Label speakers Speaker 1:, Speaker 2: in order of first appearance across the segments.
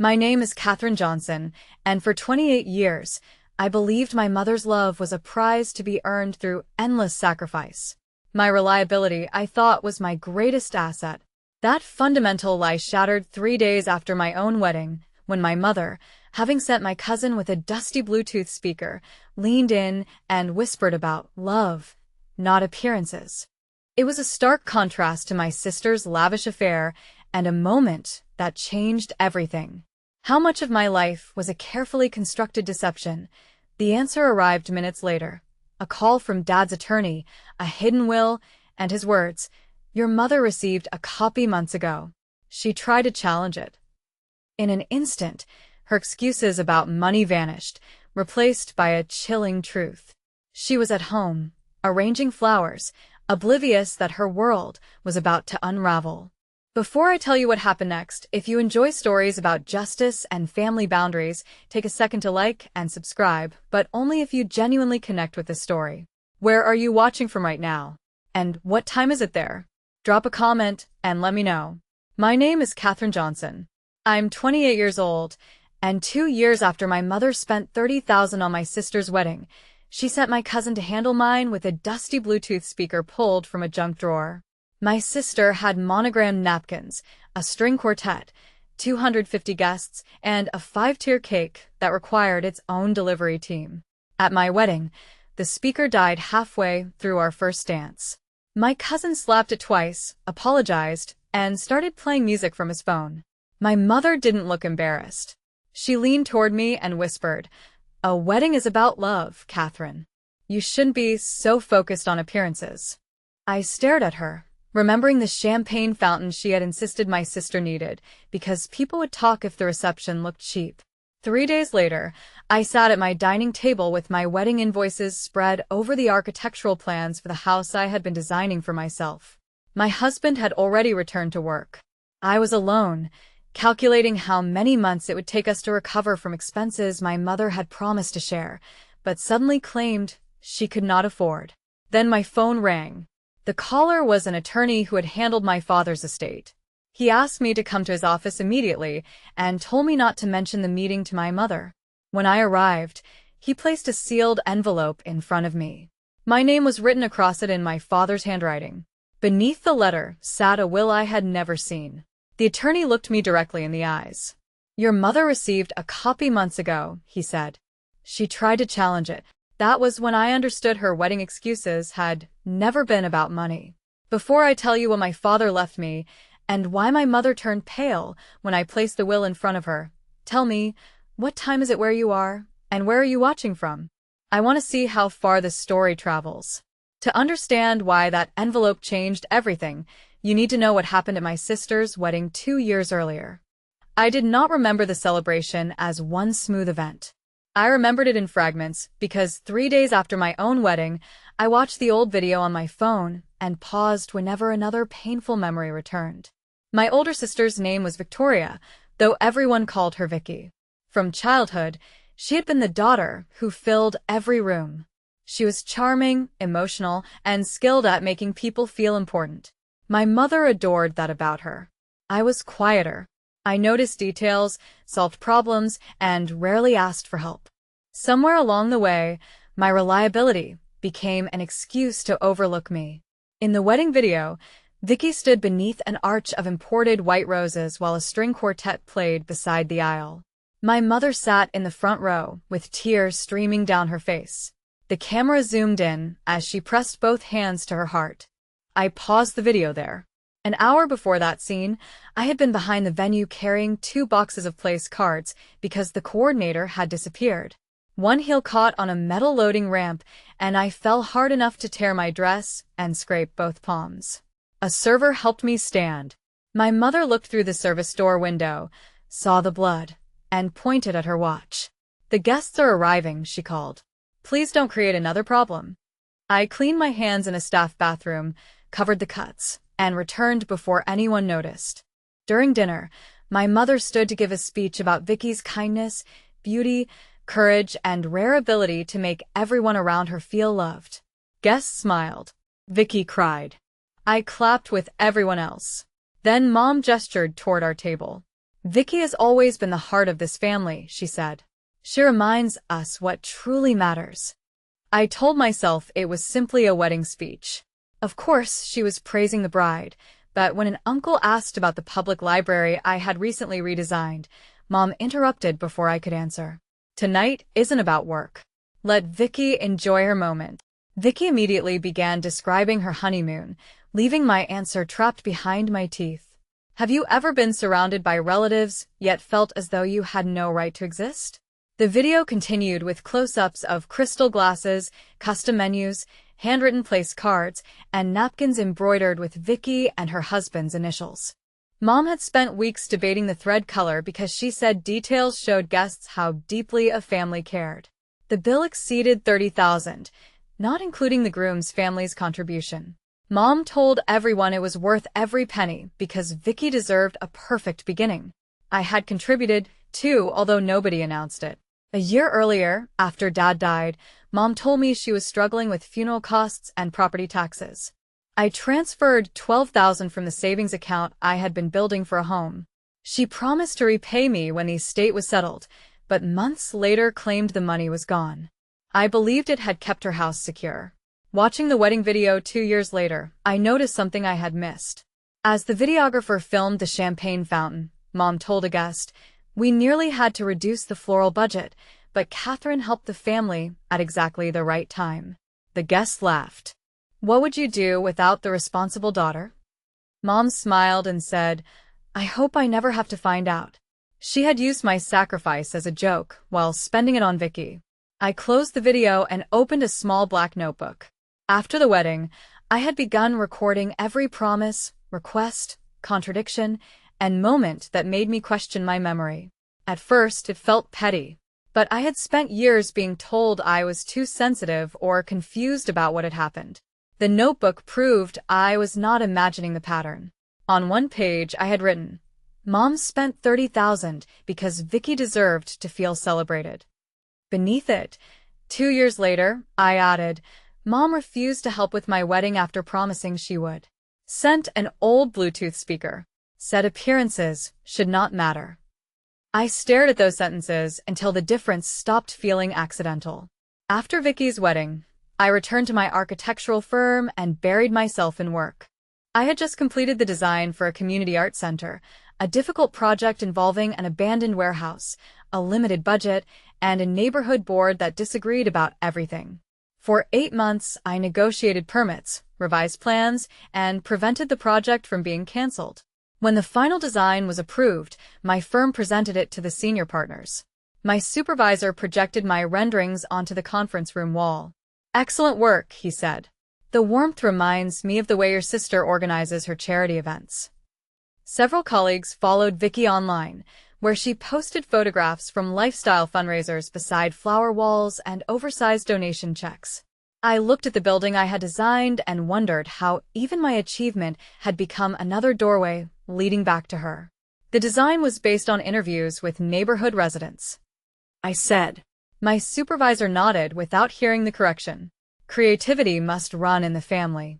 Speaker 1: My name is Katherine Johnson, and for 28 years, I believed my mother's love was a prize to be earned through endless sacrifice. My reliability, I thought, was my greatest asset. That fundamental lie shattered 3 days after my own wedding, when my mother, having sent my cousin with a dusty Bluetooth speaker, leaned in and whispered about love, not appearances. It was a stark contrast to my sister's lavish affair and a moment that changed everything. How much of my life was a carefully constructed deception? The answer arrived minutes later. A call from Dad's attorney, a hidden will, and his words, "Your mother received a copy months ago." She tried to challenge it. In an instant, her excuses about money vanished, replaced by a chilling truth. She was at home, arranging flowers, oblivious that her world was about to unravel. Before I tell you what happened next, if you enjoy stories about justice and family boundaries, take a second to like and subscribe, but only if you genuinely connect with this story. Where are you watching from right now? And what time is it there? Drop a comment and let me know. My name is Katherine Johnson. I'm 28 years old, and 2 years after my mother spent $30,000 on my sister's wedding, she sent my cousin to handle mine with a dusty Bluetooth speaker pulled from a junk drawer. My sister had monogrammed napkins, a string quartet, 250 guests, and a 5-tier cake that required its own delivery team. At my wedding, the speaker died halfway through our first dance. My cousin slapped it twice, apologized, and started playing music from his phone. My mother didn't look embarrassed. She leaned toward me and whispered, "A wedding is about love, Katherine. You shouldn't be so focused on appearances." I stared at her, remembering the champagne fountain she had insisted my sister needed, because people would talk if the reception looked cheap. 3 days later, I sat at my dining table with my wedding invoices spread over the architectural plans for the house I had been designing for myself. My husband had already returned to work. I was alone, calculating how many months it would take us to recover from expenses my mother had promised to share, but suddenly claimed she could not afford. Then my phone rang. The caller was an attorney who had handled my father's estate. He asked me to come to his office immediately and told me not to mention the meeting to my mother. When I arrived, he placed a sealed envelope in front of me. My name was written across it in my father's handwriting. Beneath the letter sat a will I had never seen. The attorney looked me directly in the eyes. "Your mother received a copy months ago," he said. "She tried to challenge it." That was when I understood her wedding excuses had never been about money. Before I tell you what my father left me, and why my mother turned pale when I placed the will in front of her, tell me, what time is it where you are, and where are you watching from? I want to see how far this story travels. To understand why that envelope changed everything, you need to know what happened at my sister's wedding 2 years earlier. I did not remember the celebration as one smooth event. I remembered it in fragments because 3 days after my own wedding, I watched the old video on my phone and paused whenever another painful memory returned. My older sister's name was Victoria, though everyone called her Vicki. From childhood, she had been the daughter who filled every room. She was charming, emotional, and skilled at making people feel important. My mother adored that about her. I was quieter. I noticed details, solved problems, and rarely asked for help. Somewhere along the way, my reliability became an excuse to overlook me. In the wedding video, Vicki stood beneath an arch of imported white roses while a string quartet played beside the aisle. My mother sat in the front row, with tears streaming down her face. The camera zoomed in as she pressed both hands to her heart. I paused the video there. An hour before that scene, I had been behind the venue carrying 2 boxes of place cards because the coordinator had disappeared. One heel caught on a metal loading ramp, and I fell hard enough to tear my dress and scrape both palms. A server helped me stand. My mother looked through the service door window, saw the blood, and pointed at her watch. "The guests are arriving," she called. "Please don't create another problem." I cleaned my hands in a staff bathroom, covered the cuts, and returned before anyone noticed. During dinner, my mother stood to give a speech about Vicki's kindness, beauty, courage, and rare ability to make everyone around her feel loved. Guests smiled. Vicki cried. I clapped with everyone else. Then Mom gestured toward our table. Vicki has always been the heart of this family, she said. She reminds us what truly matters. I told myself it was simply a wedding speech. Of course, she was praising the bride, but when an uncle asked about the public library I had recently redesigned, Mom interrupted before I could answer. Tonight isn't about work. Let Vicki enjoy her moment. Vicki immediately began describing her honeymoon, leaving my answer trapped behind my teeth. Have you ever been surrounded by relatives, yet felt as though you had no right to exist? The video continued with close-ups of crystal glasses, custom menus, handwritten place cards, and napkins embroidered with Vicki and her husband's initials. Mom had spent weeks debating the thread color because she said details showed guests how deeply a family cared. The bill exceeded $30,000, not including the groom's family's contribution. Mom told everyone it was worth every penny because Vicki deserved a perfect beginning. I had contributed, too, although nobody announced it. A year earlier, after Dad died, Mom told me she was struggling with funeral costs and property taxes. I transferred $12,000 from the savings account I had been building for a home. She promised to repay me when the estate was settled, but months later claimed the money was gone. I believed it had kept her house secure. Watching the wedding video 2 years later, I noticed something I had missed. As the videographer filmed the champagne fountain, Mom told a guest, we nearly had to reduce the floral budget, but Katherine helped the family at exactly the right time. The guest laughed. What would you do without the responsible daughter? Mom smiled and said, I hope I never have to find out. She had used my sacrifice as a joke while spending it on Vicki. I closed the video and opened a small black notebook. After the wedding, I had begun recording every promise, request, contradiction, and moment that made me question my memory. At first, it felt petty, but I had spent years being told I was too sensitive or confused about what had happened. The notebook proved I was not imagining the pattern. On one page, I had written, Mom spent $30,000 because Vicki deserved to feel celebrated. Beneath it, 2 years later, I added, Mom refused to help with my wedding after promising she would. Sent an old Bluetooth speaker. Said appearances should not matter. I stared at those sentences until the difference stopped feeling accidental. After Vicki's wedding, I returned to my architectural firm and buried myself in work. I had just completed the design for a community art center, a difficult project involving an abandoned warehouse, a limited budget, and a neighborhood board that disagreed about everything. For 8 months, I negotiated permits, revised plans, and prevented the project from being canceled. When the final design was approved, my firm presented it to the senior partners. My supervisor projected my renderings onto the conference room wall. Excellent work, he said. The warmth reminds me of the way your sister organizes her charity events. Several colleagues followed Vicki online, where she posted photographs from lifestyle fundraisers beside flower walls and oversized donation checks. I looked at the building I had designed and wondered how even my achievement had become another doorway leading back to her. The design was based on interviews with neighborhood residents. I said. My supervisor nodded without hearing the correction. Creativity must run in the family.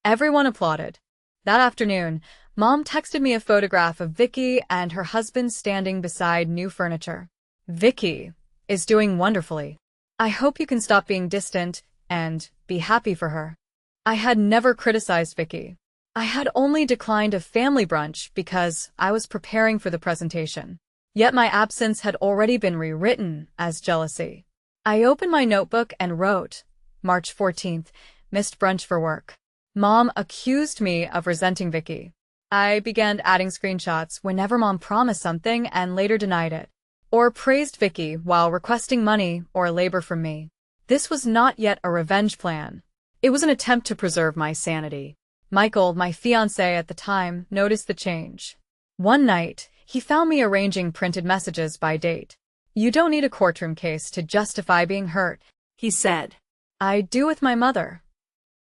Speaker 1: Everyone applauded. That afternoon, Mom texted me a photograph of Vicki and her husband standing beside new furniture. Vicki is doing wonderfully. I hope you can stop being distant and be happy for her. I had never criticized Vicki. I had only declined a family brunch because I was preparing for the presentation. Yet my absence had already been rewritten as jealousy. I opened my notebook and wrote, March 14th, missed brunch for work. Mom accused me of resenting Vicki. I began adding screenshots whenever Mom promised something and later denied it, or praised Vicki while requesting money or labor from me. This was not yet a revenge plan. It was an attempt to preserve my sanity. Michael, my fiancé at the time, noticed the change. One night, he found me arranging printed messages by date. You don't need a courtroom case to justify being hurt, he said. I do with my mother.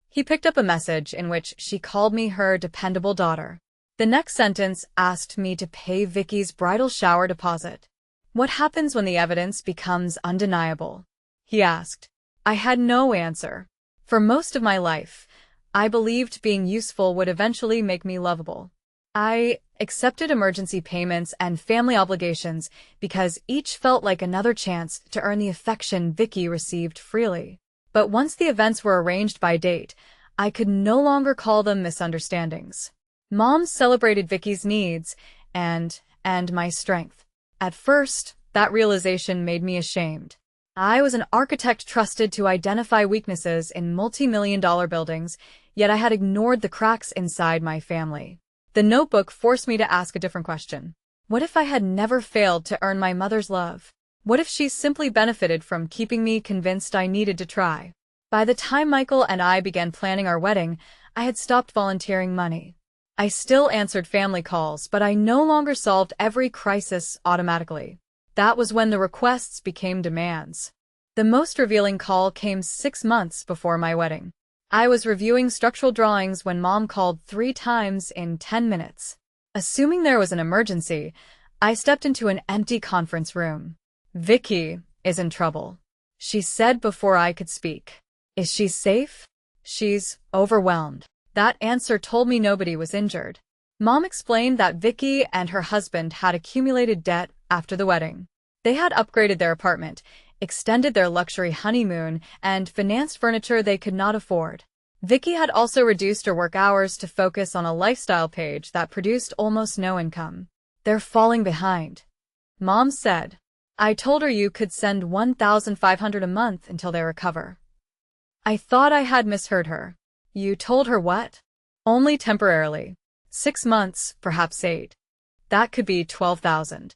Speaker 1: He picked up a message in which she called me her dependable daughter. The next sentence asked me to pay Vicki's bridal shower deposit. What happens when the evidence becomes undeniable? He asked. I had no answer. For most of my life, I believed being useful would eventually make me lovable. I accepted emergency payments and family obligations because each felt like another chance to earn the affection Vicki received freely. But once the events were arranged by date, I could no longer call them misunderstandings. Mom celebrated Vicki's needs and my strength. At first, that realization made me ashamed. I was an architect trusted to identify weaknesses in multi-million-dollar buildings, yet I had ignored the cracks inside my family. The notebook forced me to ask a different question. What if I had never failed to earn my mother's love? What if she simply benefited from keeping me convinced I needed to try? By the time Michael and I began planning our wedding, I had stopped volunteering money. I still answered family calls, but I no longer solved every crisis automatically. That was when the requests became demands. The most revealing call came 6 months before my wedding. I was reviewing structural drawings when Mom called 3 times in 10 minutes. Assuming there was an emergency, I stepped into an empty conference room. "Vicki is in trouble," she said before I could speak. "Is she safe?" "She's overwhelmed." That answer told me nobody was injured. Mom explained that Vicki and her husband had accumulated debt after the wedding. They had upgraded their apartment, extended their luxury honeymoon, and financed furniture they could not afford. Vicki had also reduced her work hours to focus on a lifestyle page that produced almost no income. "They're falling behind," Mom said. "I told her you could send $1,500 a month until they recover." I thought I had misheard her. "You told her what?" "Only temporarily. 6 months, perhaps 8. That could be 12,000.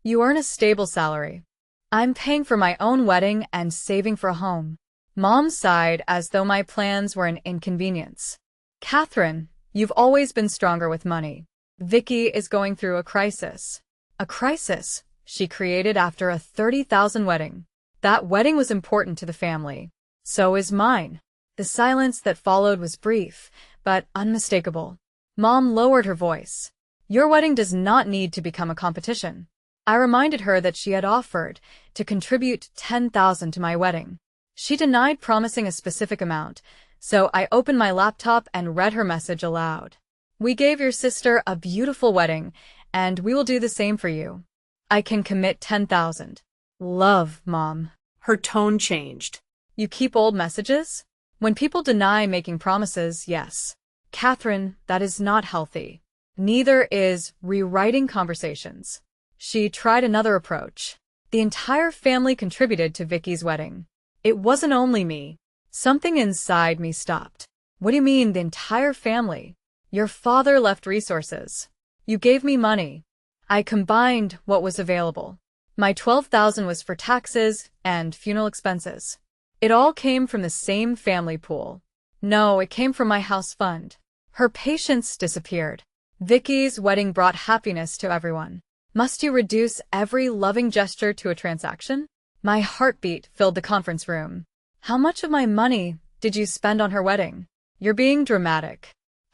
Speaker 1: You earn a stable salary." "I'm paying for my own wedding and saving for a home." Mom sighed as though my plans were an inconvenience. "Katherine, you've always been stronger with money. Vicki is going through a crisis." A crisis she created after a 30,000 wedding. That wedding was important to the family. So is mine. The silence that followed was brief, but unmistakable. Mom lowered her voice. "Your wedding does not need to become a competition." I reminded her that she had offered to contribute 10,000 to my wedding. She denied promising a specific amount, so I opened my laptop and read her message aloud. "We gave your sister a beautiful wedding, and we will do the same for you. I can commit 10,000. Love, Mom."
Speaker 2: Her tone changed.
Speaker 1: "You keep old messages?" "When people deny making promises, yes." "Katherine, that is not healthy. Neither is rewriting conversations." She tried another approach. "The entire family contributed to Vicki's wedding. It wasn't only me." Something inside me stopped. "What do you mean, the entire family?" "Your father left resources. You gave me money. I combined what was available. My 12,000 was for taxes and funeral expenses. It all came from the same family pool." "No, it came from my house fund." Her patience disappeared. "Vicki's wedding brought happiness to everyone. Must you reduce every loving gesture to a transaction?" My heartbeat filled the conference room. "How much of my money did you spend on her wedding?" "You're being dramatic."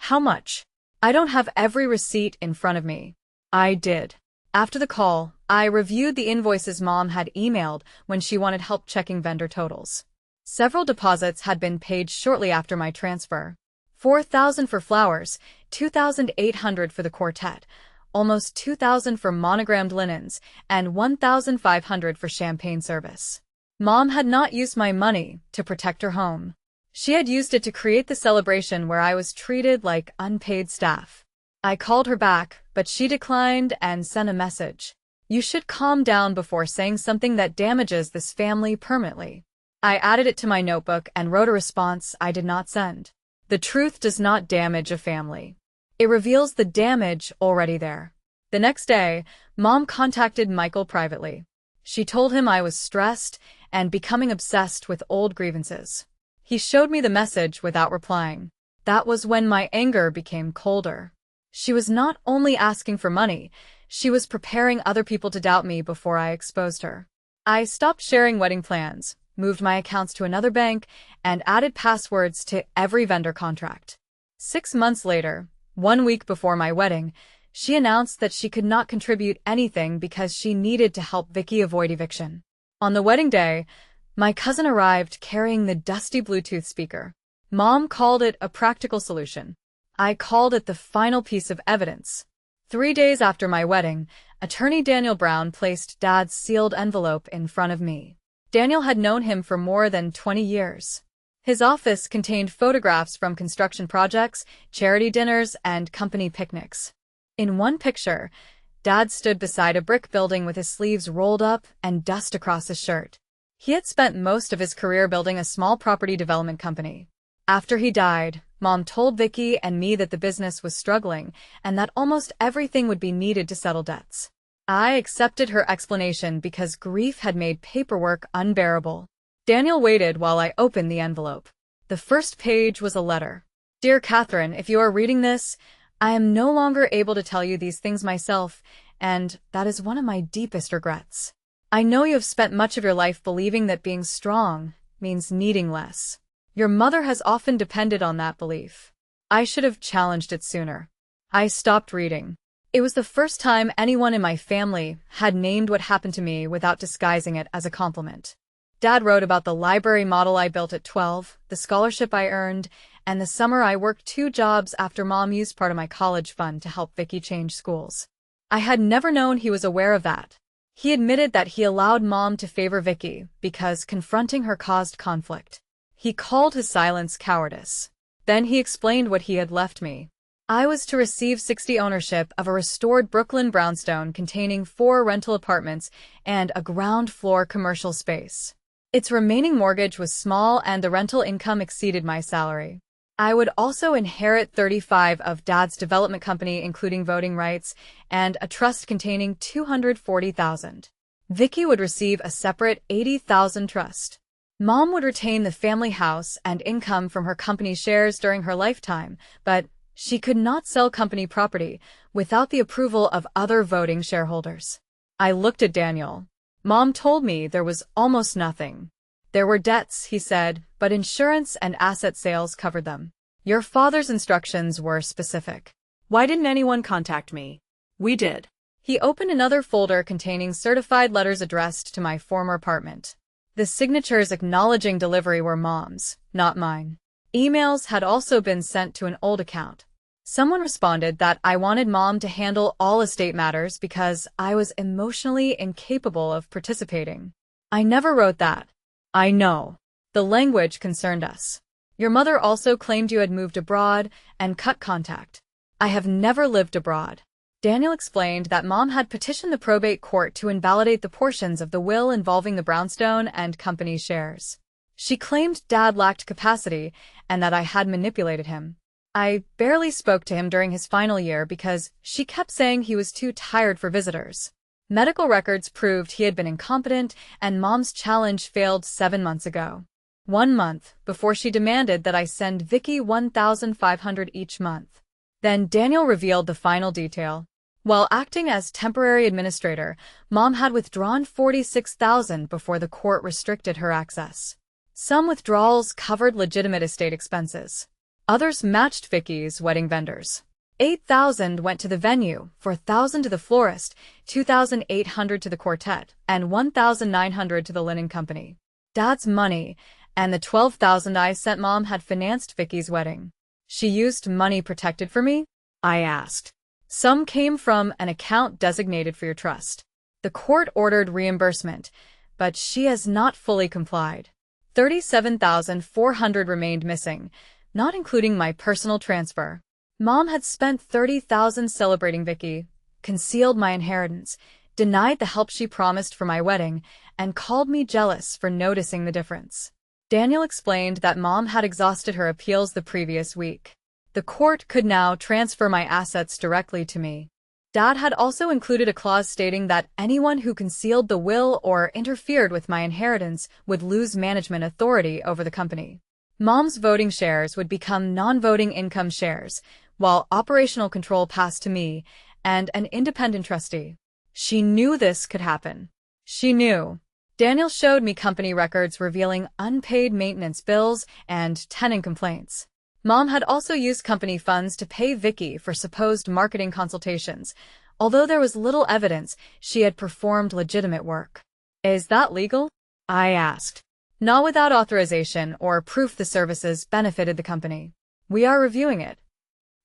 Speaker 1: "How much?" "I don't have every receipt in front of me." I did. After the call, I reviewed the invoices Mom had emailed when she wanted help checking vendor totals. Several deposits had been paid shortly after my transfer. 4,000 for flowers, 2,800 for the quartet, almost 2,000 for monogrammed linens, and 1,500 for champagne service. Mom had not used my money to protect her home. She had used it to create the celebration where I was treated like unpaid staff. I called her back, but she declined and sent a message. "You should calm down before saying something that damages this family permanently." I added it to my notebook and wrote a response I did not send. The truth does not damage a family. It reveals the damage already there. The next day, Mom contacted Michael privately. She told him I was stressed and becoming obsessed with old grievances. He showed me the message without replying. That was when my anger became colder. She was not only asking for money, she was preparing other people to doubt me before I exposed her. I stopped sharing wedding plans, moved my accounts to another bank, and added passwords to every vendor contract. 6 months later, 1 week before my wedding, she announced that she could not contribute anything because she needed to help Vicki avoid eviction. On the wedding day, my cousin arrived carrying the dusty Bluetooth speaker. Mom called it a practical solution. I called it the final piece of evidence. 3 days after my wedding, attorney Daniel Brown placed Dad's sealed envelope in front of me. Daniel had known him for more than 20 years. His office contained photographs from construction projects, charity dinners, and company picnics. In one picture, Dad stood beside a brick building with his sleeves rolled up and dust across his shirt. He had spent most of his career building a small property development company. After he died, Mom told Vicki and me that the business was struggling and that almost everything would be needed to settle debts. I accepted her explanation because grief had made paperwork unbearable. Daniel waited while I opened the envelope. The first page was a letter. Dear Katherine, if you are reading this, I am no longer able to tell you these things myself, and that is one of my deepest regrets. I know you have spent much of your life believing that being strong means needing less. Your mother has often depended on that belief. I should have challenged it sooner. I stopped reading. It was the first time anyone in my family had named what happened to me without disguising it as a compliment. Dad wrote about the library model I built at 12, the scholarship I earned, and the summer I worked 2 jobs after Mom used part of my college fund to help Vicki change schools. I had never known he was aware of that. He admitted that he allowed Mom to favor Vicki because confronting her caused conflict. He called his silence cowardice. Then he explained what he had left me. I was to receive 60% ownership of a restored Brooklyn brownstone containing 4 rental apartments and a ground-floor commercial space. Its remaining mortgage was small and the rental income exceeded my salary. I would also inherit 35% of Dad's development company, including voting rights, and a trust containing $240,000. Vicki would receive a separate $80,000 trust. Mom would retain the family house and income from her company shares during her lifetime, but she could not sell company property without the approval of other voting shareholders. I looked at Daniel. Mom told me there was almost nothing. There were debts, he said, but insurance and asset sales covered them. Your father's instructions were specific. Why didn't anyone contact me? We did. He opened another folder containing certified letters addressed to my former apartment. The signatures acknowledging delivery were Mom's, not mine. Emails had also been sent to an old account. Someone responded that I wanted Mom to handle all estate matters because I was emotionally incapable of participating. I never wrote that. I know. The language concerned us. Your mother also claimed you had moved abroad and cut contact. I have never lived abroad. Daniel explained that Mom had petitioned the probate court to invalidate the portions of the will involving the brownstone and company shares. She claimed Dad lacked capacity and that I had manipulated him. I barely spoke to him during his final year because she kept saying he was too tired for visitors. Medical records proved he had been incompetent, and Mom's challenge failed 7 months ago. 1 month before she demanded that I send Vicki $1,500 each month. Then Daniel revealed the final detail. While acting as temporary administrator, Mom had withdrawn $46,000 before the court restricted her access. Some withdrawals covered legitimate estate expenses. Others matched Vicki's wedding vendors. $8,000 went to the venue, $4,000 to the florist, $2,800 to the quartet, and $1,900 to the linen company. Dad's money and the $12,000 I sent Mom had financed Vicki's wedding. She used money protected for me? I asked. Some came from an account designated for your trust. The court ordered reimbursement, but she has not fully complied. $37,400 remained missing, not including my personal transfer. Mom had spent $30,000 celebrating Vicki, concealed my inheritance, denied the help she promised for my wedding, and called me jealous for noticing the difference. Daniel explained that Mom had exhausted her appeals the previous week. The court could now transfer my assets directly to me. Dad had also included a clause stating that anyone who concealed the will or interfered with my inheritance would lose management authority over the company. Mom's voting shares would become non-voting income shares, while operational control passed to me and an independent trustee. She knew this could happen. She knew. Daniel showed me company records revealing unpaid maintenance bills and tenant complaints. Mom had also used company funds to pay Vicki for supposed marketing consultations, although there was little evidence she had performed legitimate work. Is that legal? I asked. Not without authorization or proof the services benefited the company. We are reviewing it.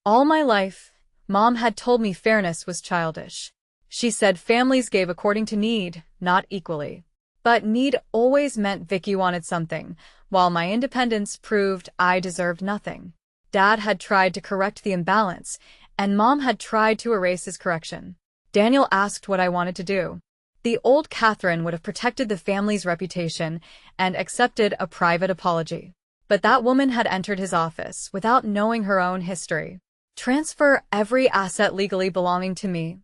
Speaker 1: All my life, Mom had told me fairness was childish. She said families gave according to need, not equally. But need always meant Vicki wanted something, while my independence proved I deserved nothing. Dad had tried to correct the imbalance, and Mom had tried to erase his correction. Daniel asked what I wanted to do. The old Katherine would have protected the family's reputation and accepted a private apology. But that woman had entered his office without knowing her own history. "Transfer every asset legally belonging to me,"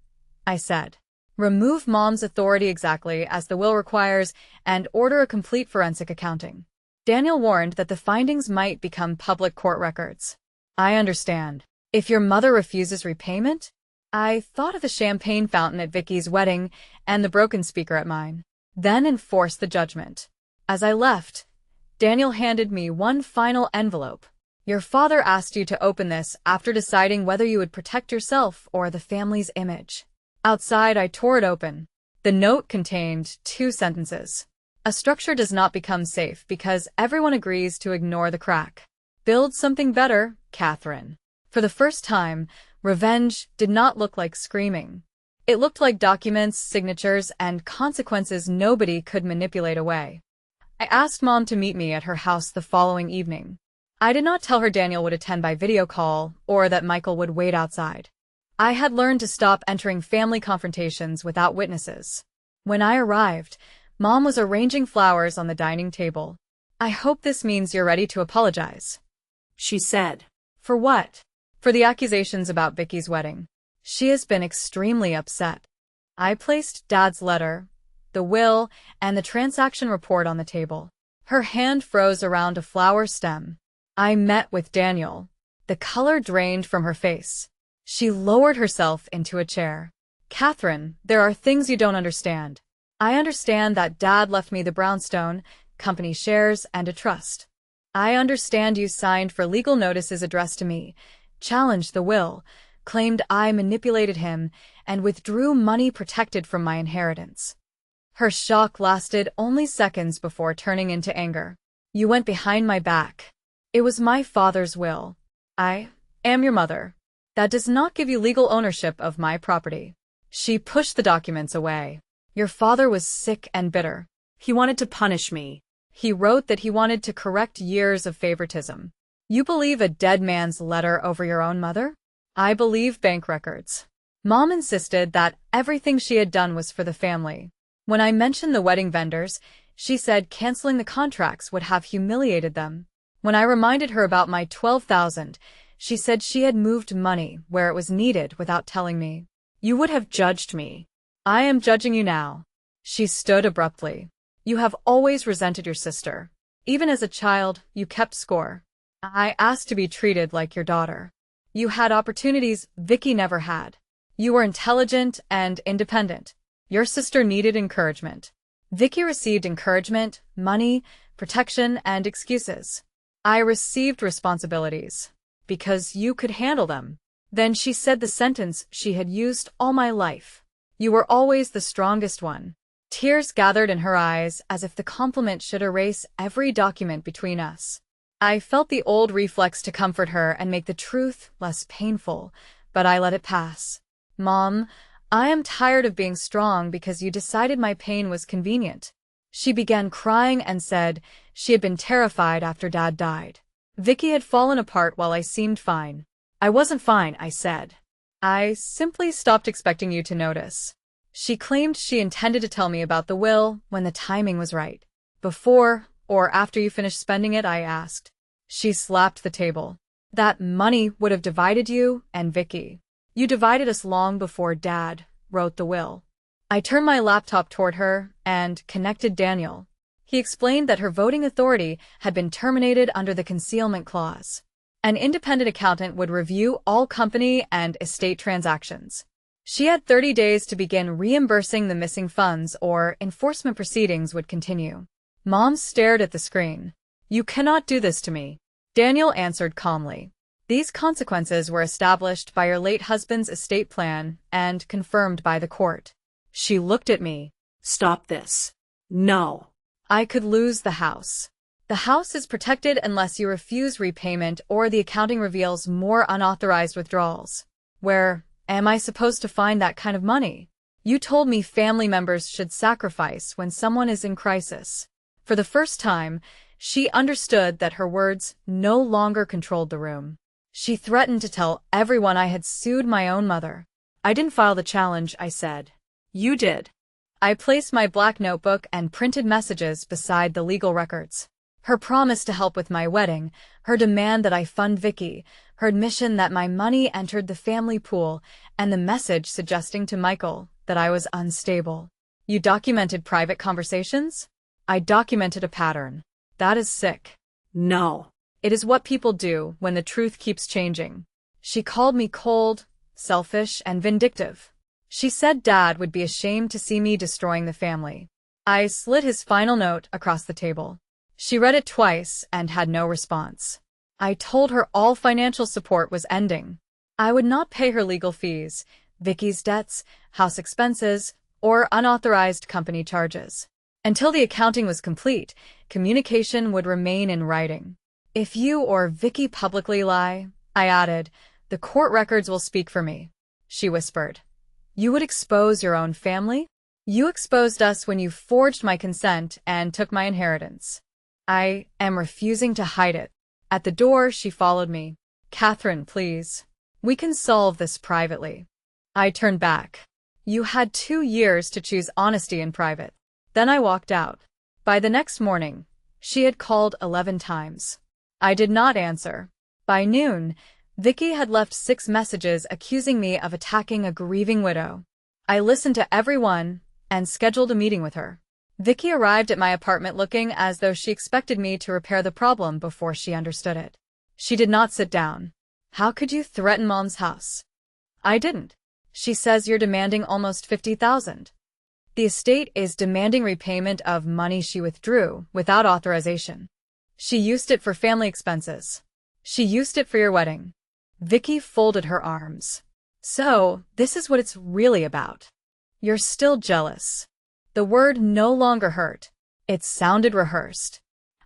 Speaker 1: I said. "Remove Mom's authority exactly as the will requires and order a complete forensic accounting." Daniel warned that the findings might become public court records. "I understand. If your mother refuses repayment?" I thought of the champagne fountain at Vicky's wedding and the broken speaker at mine. Then enforced the judgment. As I left, Daniel handed me one final envelope. "Your father asked you to open this after deciding whether you would protect yourself or the family's image." Outside, I tore it open. The note contained 2 sentences. "A structure does not become safe because everyone agrees to ignore the crack. Build something better, Katherine." For the first time, revenge did not look like screaming. It looked like documents, signatures, and consequences nobody could manipulate away. I asked Mom to meet me at her house the following evening. I did not tell her Daniel would attend by video call or that Michael would wait outside. I had learned to stop entering family confrontations without witnesses. When I arrived, Mom was arranging flowers on the dining table. "I hope this means you're ready to apologize," she said. "For what?" "For the accusations about Vicky's wedding. She has been extremely upset." I placed Dad's letter, the will, and the transaction report on the table. Her hand froze around a flower stem. I met with Daniel. The color drained from her face. She lowered herself into a chair. "Katherine, there are things you don't understand. I understand that Dad left me the brownstone, company shares, and a trust. I understand you signed for legal notices addressed to me, challenged the will, claimed I manipulated him, and withdrew money protected from my inheritance." Her shock lasted only seconds before turning into anger. "You went behind my back. It was my father's will. I am your mother. That does not give you legal ownership of my property." She pushed the documents away. "Your father was sick and bitter. He wanted to punish me. He wrote that he wanted to correct years of favoritism. You believe a dead man's letter over your own mother?" "I believe bank records." Mom insisted that everything she had done was for the family. When I mentioned the wedding vendors, she said canceling the contracts would have humiliated them. When I reminded her about my $12,000, she said she had moved money where it was needed without telling me. "You would have judged me. I am judging you now." She stood abruptly. "You have always resented your sister. Even as a child, you kept score. I asked to be treated like your daughter. You had opportunities Vicki never had. You were intelligent and independent. Your sister needed encouragement. Vicki received encouragement, money, protection, and excuses. I received responsibilities because you could handle them." Then she said the sentence she had used all my life. "You were always the strongest one." Tears gathered in her eyes as if the compliment should erase every document between us. I felt the old reflex to comfort her and make the truth less painful, but I let it pass. "Mom, I am tired of being strong because you decided my pain was convenient." She began crying and said she had been terrified after Dad died. Vicki had fallen apart while I seemed fine. "I wasn't fine," I said. "I simply stopped expecting you to notice." She claimed she intended to tell me about the will when the timing was right. "Before or after you finished spending it?" I asked. She slapped the table. "That money would have divided you and Vicki. You divided us long before Dad wrote the will." I turned my laptop toward her and connected Daniel. He explained that her voting authority had been terminated under the concealment clause. An independent accountant would review all company and estate transactions. She had 30 days to begin reimbursing the missing funds or enforcement proceedings would continue. Mom stared at the screen. "You cannot do this to me," Daniel answered calmly. "These consequences were established by your late husband's estate plan and confirmed by the court." She looked at me. "Stop this." "No." "I could lose the house. The house is protected unless you refuse repayment or the accounting reveals more unauthorized withdrawals." Where am I supposed to find that kind of money? You told me family members should sacrifice when someone is in crisis. For the first time, she understood that her words no longer controlled the room. She threatened to tell everyone I had sued my own mother. I didn't file the challenge, I said.
Speaker 2: You did.
Speaker 1: I placed my black notebook and printed messages beside the legal records. Her promise to help with my wedding, her demand that I fund Vicki, her admission that my money entered the family pool, and the message suggesting to Michael that I was unstable. You documented private conversations? I documented a pattern. That is sick.
Speaker 2: No.
Speaker 1: It is what people do when the truth keeps changing. She called me cold, selfish, and vindictive. She said Dad would be ashamed to see me destroying the family. I slid his final note across the table. She read it twice and had no response. I told her all financial support was ending. I would not pay her legal fees, Vicki's debts, house expenses, or unauthorized company charges. Until the accounting was complete, communication would remain in writing. If you or Vicki publicly lie, I added, the court records will speak for me. She whispered. You would expose your own family? You exposed us when you forged my consent and took my inheritance. I am refusing to hide it. At the door, she followed me. Katherine, please. We can solve this privately. I turned back. You had 2 years to choose honesty in private. Then I walked out. By the next morning, she had called 11 times. I did not answer. By noon, Vicki had left 6 messages accusing me of attacking a grieving widow. I listened to every one and scheduled a meeting with her. Vicki arrived at my apartment looking as though she expected me to repair the problem before she understood it. She did not sit down. How could you threaten Mom's house? I didn't. She says you're demanding almost $50,000. The estate is demanding repayment of money she withdrew without authorization. She used it for family expenses. She used it for your wedding. Vicki folded her arms. So, this is what it's really about. You're still jealous. The word no longer hurt. It sounded rehearsed.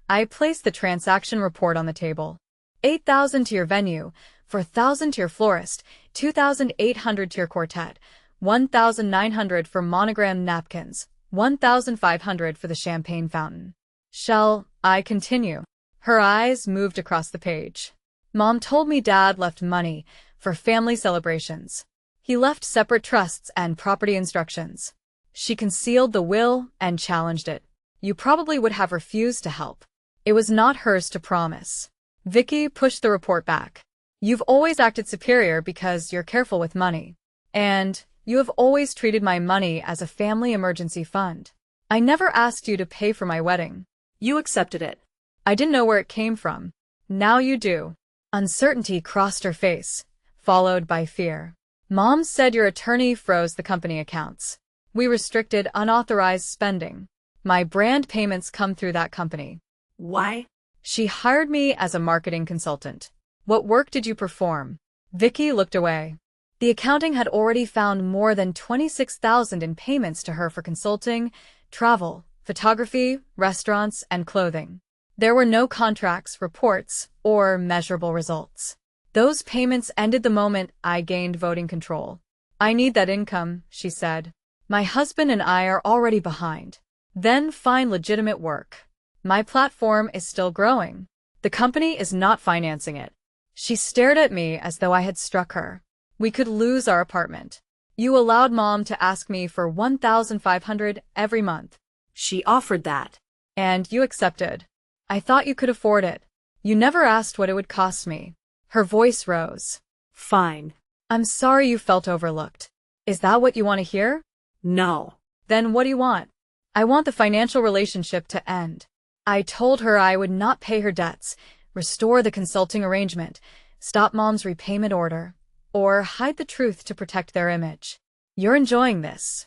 Speaker 1: I placed the transaction report on the table. $8,000 to your venue, $4,000 to your florist, $2,800 to your quartet, $1,900 for monogram napkins, $1,500 for the champagne fountain. Shall I continue? Her eyes moved across the page. Mom told me Dad left money for family celebrations. He left separate trusts and property instructions. She concealed the will and challenged it. You probably would have refused to help. It was not hers to promise. Vicki pushed the report back. You've always acted superior because you're careful with money. And you have always treated my money as a family emergency fund. I never asked you to pay for my wedding.
Speaker 2: You accepted it.
Speaker 1: I didn't know where it came from. Now you do. Uncertainty crossed her face, followed by fear. Mom said your attorney froze the company accounts. We restricted unauthorized spending. My brand payments come through that company.
Speaker 2: Why?
Speaker 1: She hired me as a marketing consultant. What work did you perform? Vicki looked away. The accounting had already found more than $26,000 in payments to her for consulting, travel, photography, restaurants, and clothing. There were no contracts, reports, or measurable results. Those payments ended the moment I gained voting control. I need that income, she said. My husband and I are already behind. Then find legitimate work. My platform is still growing. The company is not financing it. She stared at me as though I had struck her. We could lose our apartment. You allowed Mom to ask me for $1,500 every month.
Speaker 2: She offered that.
Speaker 1: And you accepted. I thought you could afford it. You never asked what it would cost me. Her voice rose.
Speaker 2: Fine.
Speaker 1: I'm sorry you felt overlooked. Is that what you want to hear?
Speaker 2: No.
Speaker 1: Then what do you want? I want the financial relationship to end. I told her I would not pay her debts, restore the consulting arrangement, stop Mom's repayment order, or hide the truth to protect their image. You're enjoying this,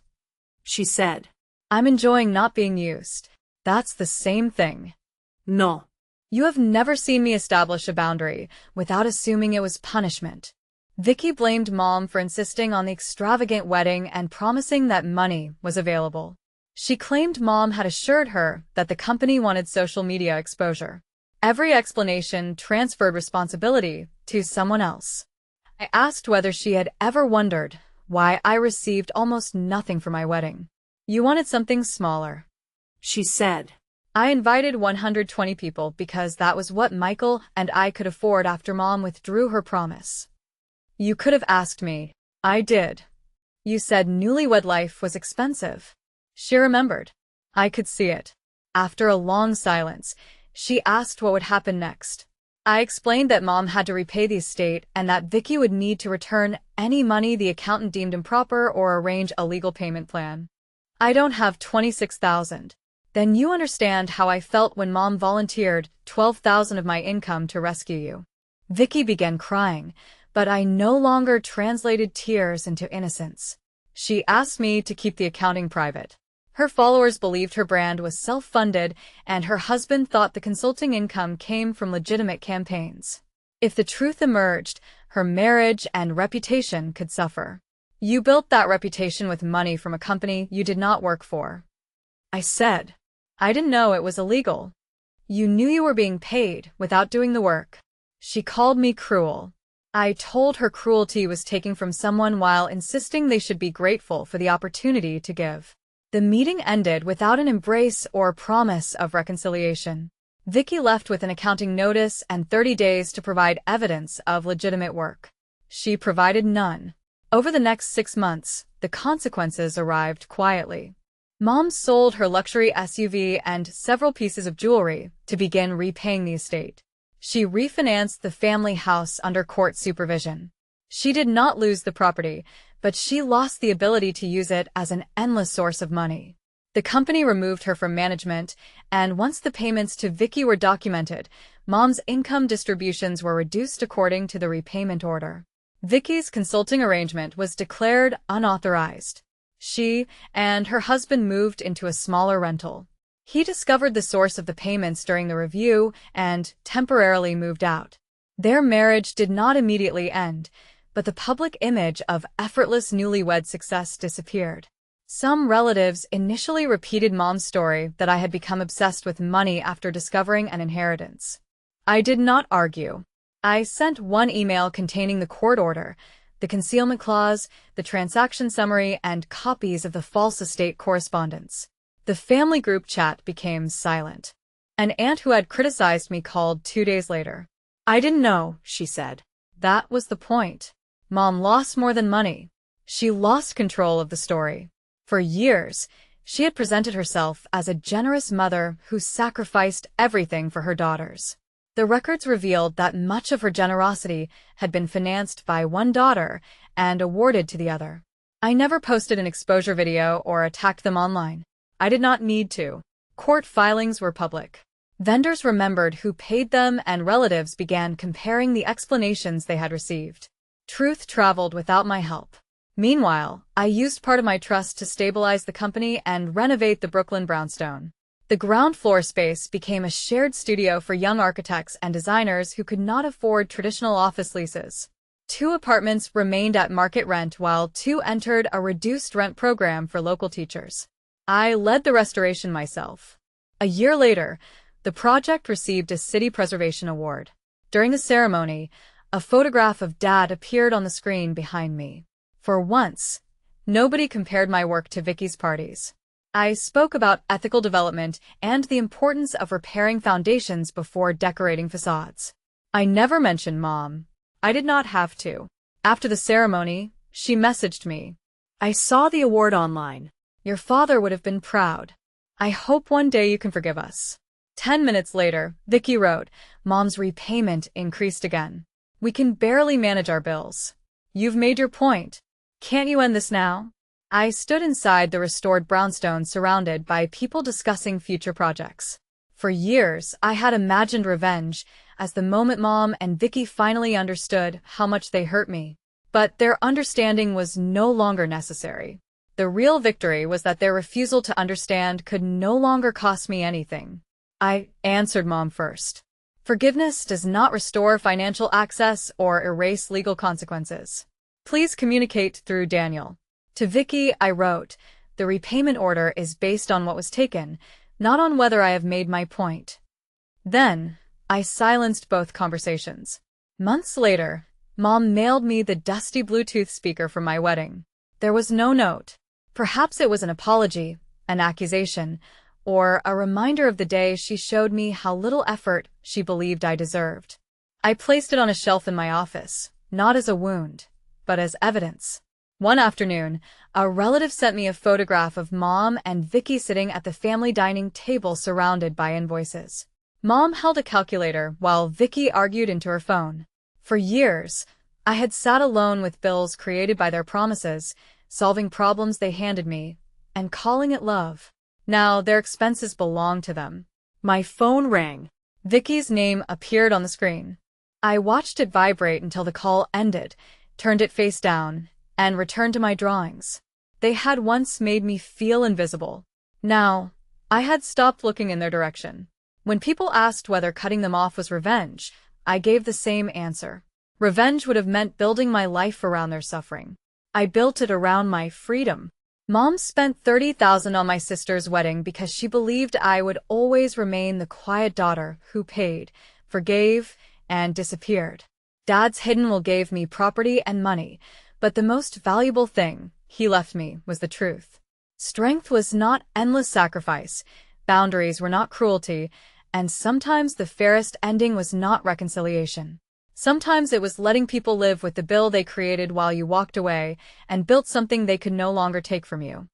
Speaker 2: she said.
Speaker 1: I'm enjoying not being used. That's the same thing.
Speaker 2: No.
Speaker 1: You have never seen me establish a boundary without assuming it was punishment. Vicki blamed Mom for insisting on the extravagant wedding and promising that money was available. She claimed Mom had assured her that the company wanted social media exposure. Every explanation transferred responsibility to someone else. I asked whether she had ever wondered why I received almost nothing for my wedding. You wanted something smaller,
Speaker 2: she said.
Speaker 1: I invited 120 people because that was what Michael and I could afford after Mom withdrew her promise. You could have asked me. I did. You said newlywed life was expensive. She remembered. I could see it. After a long silence, she asked what would happen next. I explained that Mom had to repay the estate and that Vicki would need to return any money the accountant deemed improper or arrange a legal payment plan. I don't have $26,000. Then you understand how I felt when Mom volunteered $12,000 of my income to rescue you. Vicki began crying, but I no longer translated tears into innocence. She asked me to keep the accounting private. Her followers believed her brand was self-funded, and her husband thought the consulting income came from legitimate campaigns. If the truth emerged, her marriage and reputation could suffer. You built that reputation with money from a company you did not work for. I said. I didn't know it was illegal. You knew you were being paid without doing the work. She called me cruel. I told her cruelty was taking from someone while insisting they should be grateful for the opportunity to give. The meeting ended without an embrace or promise of reconciliation. Vicki left with an accounting notice and 30 days to provide evidence of legitimate work. She provided none. Over the next 6 months, the consequences arrived quietly. Mom sold her luxury SUV and several pieces of jewelry to begin repaying the estate. She refinanced the family house under court supervision. She did not lose the property, but she lost the ability to use it as an endless source of money. The company removed her from management, and once the payments to Vicki were documented, Mom's income distributions were reduced according to the repayment order. Vicki's consulting arrangement was declared unauthorized. She and her husband moved into a smaller rental. He discovered the source of the payments during the review and temporarily moved out. Their marriage did not immediately end, but the public image of effortless newlywed success disappeared. Some relatives initially repeated Mom's story that I had become obsessed with money after discovering an inheritance. I did not argue. I sent one email containing the court order, the concealment clause, the transaction summary, and copies of the false estate correspondence. The family group chat became silent. An aunt who had criticized me called 2 days later. I didn't know, she said. That was the point. Mom lost more than money. She lost control of the story. For years, she had presented herself as a generous mother who sacrificed everything for her daughters. The records revealed that much of her generosity had been financed by one daughter and awarded to the other. I never posted an exposure video or attacked them online. I did not need to. Court filings were public. Vendors remembered who paid them, and relatives began comparing the explanations they had received. Truth traveled without my help. Meanwhile, I used part of my trust to stabilize the company and renovate the Brooklyn brownstone. The ground floor space became a shared studio for young architects and designers who could not afford traditional office leases. 2 apartments remained at market rent while 2 entered a reduced rent program for local teachers. I led the restoration myself. A year later, the project received a City Preservation Award. During the ceremony, a photograph of Dad appeared on the screen behind me. For once, nobody compared my work to Vicki's parties. I spoke about ethical development and the importance of repairing foundations before decorating facades. I never mentioned Mom. I did not have to. After the ceremony, she messaged me. I saw the award online. Your father would have been proud. I hope one day you can forgive us. 10 minutes later, Vicki wrote, Mom's repayment increased again. We can barely manage our bills. You've made your point. Can't you end this now? I stood inside the restored brownstone surrounded by people discussing future projects. For years, I had imagined revenge as the moment Mom and Vicki finally understood how much they hurt me. But their understanding was no longer necessary. The real victory was that their refusal to understand could no longer cost me anything. I answered Mom first. Forgiveness does not restore financial access or erase legal consequences. Please communicate through Daniel. To Vicki, I wrote, the repayment order is based on what was taken, not on whether I have made my point. Then, I silenced both conversations. Months later, Mom mailed me the dusty Bluetooth speaker from my wedding. There was no note. Perhaps it was an apology, an accusation, or a reminder of the day she showed me how little effort she believed I deserved. I placed it on a shelf in my office, not as a wound, but as evidence. One afternoon, a relative sent me a photograph of Mom and Vicki sitting at the family dining table surrounded by invoices. Mom held a calculator while Vicki argued into her phone. For years, I had sat alone with bills created by their promises, solving problems they handed me, and calling it love. Now their expenses belong to them.
Speaker 2: My phone rang.
Speaker 1: Vicki's name appeared on the screen. I watched it vibrate until the call ended, turned it face down, and returned to my drawings. They had once made me feel invisible. Now, I had stopped looking in their direction. When people asked whether cutting them off was revenge, I gave the same answer. Revenge would have meant building my life around their suffering. I built it around my freedom. Mom spent $30,000 on my sister's wedding because she believed I would always remain the quiet daughter who paid, forgave, and disappeared. Dad's hidden will gave me property and money, but the most valuable thing he left me was the truth. Strength was not endless sacrifice, boundaries were not cruelty, and sometimes the fairest ending was not reconciliation. Sometimes it was letting people live with the bill they created while you walked away and built something they could no longer take from you.